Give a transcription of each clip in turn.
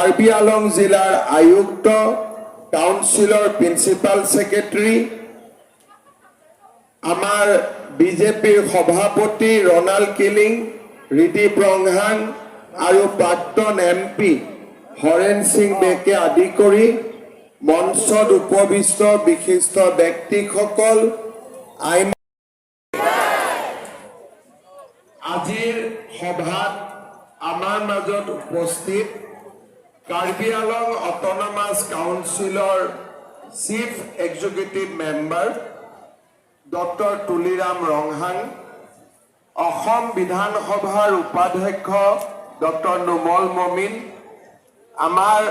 কাৰ্বি আলং জিলাৰ আয়ুক্ত কাউন্সিলৰ principal secretary আমাৰ বিজেপিৰ সভাপতি ৰণাল্ড কিলিং ৰিদীপ ৰংহাং আৰু প্ৰাক্তন MP হৰেণ সিং বেকে আদি কৰি মঞ্চত উপবিষ্ট বিশিষ্ট ব্যক্তিসকল আজিৰ সভাত আমাৰ মাজত উপস্থিত কাৰ্বি আলং অট'নমাছ কাউন্সিলৰ chief executive member doctor Tuliram Ronghang, Assam বিধানসভাৰ উপাধ্যক্ষ ডক্টৰ নুমল মমিন, আমাৰ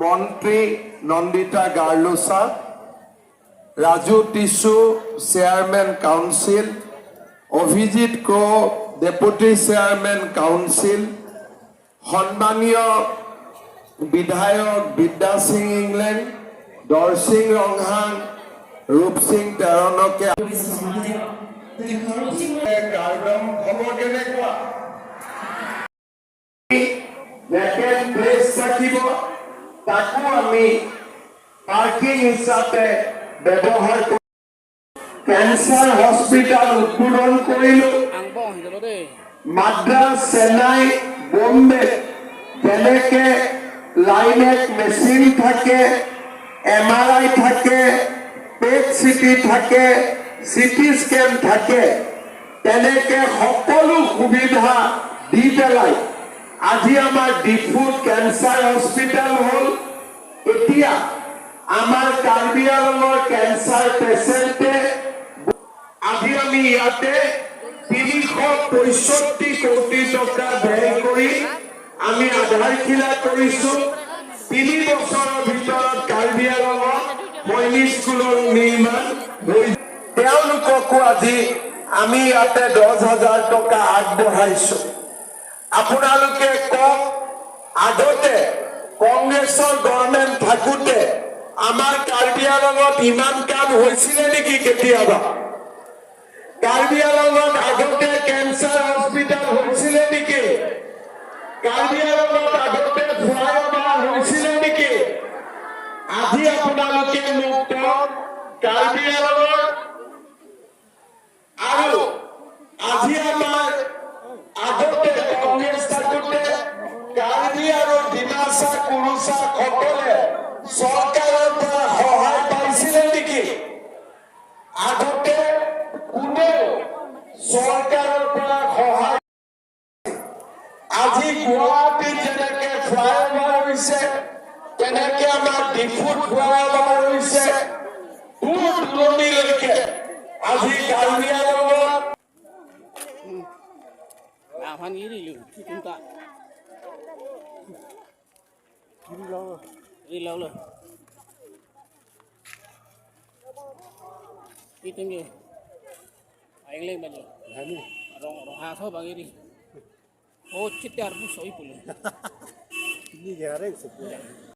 মন্ত্ৰী Nandita Gorlosa, Raju Tisso chairman council, Abhijit Kro' deputy chairman council, সন্মানীয় বিধায়ক বিদ্যা সিং ইংলেণ্ড, দৰসিং ৰংহাং, ৰূপ সিং তেৰণকে কাৰ্যক্ৰম খবৰ কেনেকুৱা? ভেকেণ্ট প্লেচ থাকিব, তাকো আমি পাৰ্কিং হিচাপে ব্যৱহাৰ কৰি কেঞ্চাৰ হস্পিটেল উদ্বোধন কৰিলো। মাদ্ৰাছ, চেন্নাই, বম্বে যেনেকে লাইনেট মেচিন থাকে, MRI থাকে, পেট চিটি থাকে, চিটি স্কেন থাকে, তেনেকে সকলো সুবিধা দি পেলাই আজি আমাৰ ডিফুত কেঞ্চাৰ হস্পিটেল হ'ল। এতিয়া আমাৰ কাৰ্বি আলঙৰ কেঞ্চাৰ পেচেণ্টে আজি আমি ইয়াতে 365 কোটি টকা ব্যয় কৰি আমি আধাৰশিলা কৰিছো। 3 বছৰৰ ভিতৰত কাৰ্বি আলঙত মইনি স্কুলৰ নিৰ্মাণ হৈ তেওঁলোককো আজি আমি ইয়াতে 10,000 টকা আগবঢ়াইছো। আপোনালোকে কওক, আগতে কংগ্ৰেছৰ গভৰ্ণমেণ্ট থাকোঁতে আমাৰ কাৰ্বি আলঙত ইমান কাম হৈছিলে নেকি কেতিয়াবা? কাৰ্বি আলঙত আগতে কেঞ্চাৰ হস্পিটেল হৈছিলে নেকি? কাৰ্বি আলঙত আগতে ফ্লাইঅভাৰ হৈছিলে নেকি? আজি আপোনালোকে মোক কওক, কাৰ্বি আলঙত আৰু আজি আমাৰ আগতে কংগ্ৰেছ থাকোঁতে কাৰ্বি আৰু ডিমাচা কুৰুচা সকলে চৰকাৰৰ পৰা সহায় পাইছিলে নেকি? আগতে কোনেও চৰকাৰৰ পৰা সহায়, আজি গুৱাহাটীত যেনেকে ফ্লাইঅভাৰ হৈছে তেনেকে আমাৰ ডিফুত ফ্লাইঅভাৰ হৈছে। দূৰ দূৰণিলৈকে আজি Karbi আলঙত Aman gini lu, cinta. Ini lau lah. Itu ni. Aing leh baju. Rong haso bagi ni. Oh, cipta harus soi puluh. Ini jarang sepuh.